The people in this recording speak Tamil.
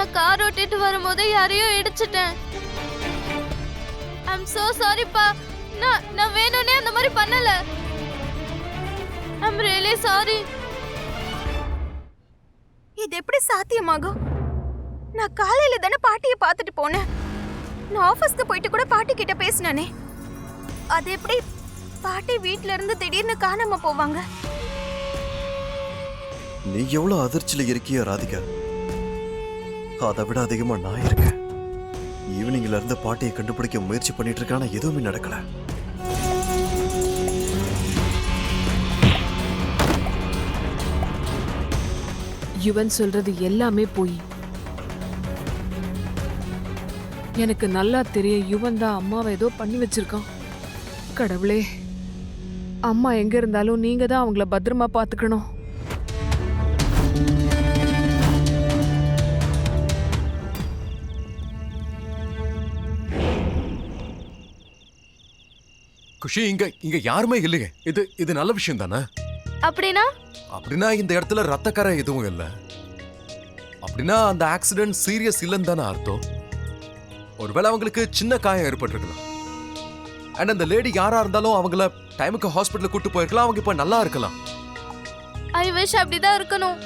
நான் கார் ஓட்டிட்டு வரும்போது யாரையோ இடிச்சிட்டேன். ஐம் சோ சாரிப்பா. நான் வேணும்னே அந்த மாதிரி பண்ணல. I'm really sorry. இது எப்படி சாத்தியமாகும்? நான் காலையில தானே பாட்டியை பார்த்துட்டு போனேன். நான் ஆபீஸ்க்கு போயிட்டு கூட பாட்டி கிட்ட பேசினானே. அது எப்படி பாட்டி வீட்ல இருந்து திடீர்னு காணாம போவாங்க? நீ எவ்வளவு அதிர்ச்சியில இருக்கியா ராதிகா? அதை விட அதிகமா நான் இருக்கேன். ஈவினிங்ல இருந்து பாட்டியை கண்டுபிடிக்க முயற்சி பண்ணிட்டு இருக்கான எதுவுமே நடக்கல. யுவன் சொல்றது எல்லாமே போய். எனக்கு நல்லா தெரியும் யுவன் தான் அம்மாவை ஏதோ பண்ணி வச்சிருக்கான். கடவுளே, அம்மா எங்க இருந்தாலும் நீங்க தான் அவங்கள பத்திரமா பாத்துக்கணும். குஷி, இங்க யாருமே இல்லையே. இது நல்ல விஷயம் தானே? அப்படின்னா இந்த இடத்துல ரத்தக்கரை எதுவும் இல்லை. அப்படின்னா அந்த ஆக்சிடென்ட் சீரியஸ் இல்லைன்னு தானே அர்த்தம். ஒருவேளை அவங்களுக்கு சின்ன காயம் ஏற்பட்டிருக்கலாம். அண்ட் அந்த லேடி யாரா இருந்தாலும் அவங்கள டைமுக்கு ஹாஸ்பிட்டலுக்கு கூட்டு போயிருக்கலாம். அவங்க இப்ப நல்லா இருக்கலாம். ஐ விஷ் அப்படிதான் இருக்கணும்.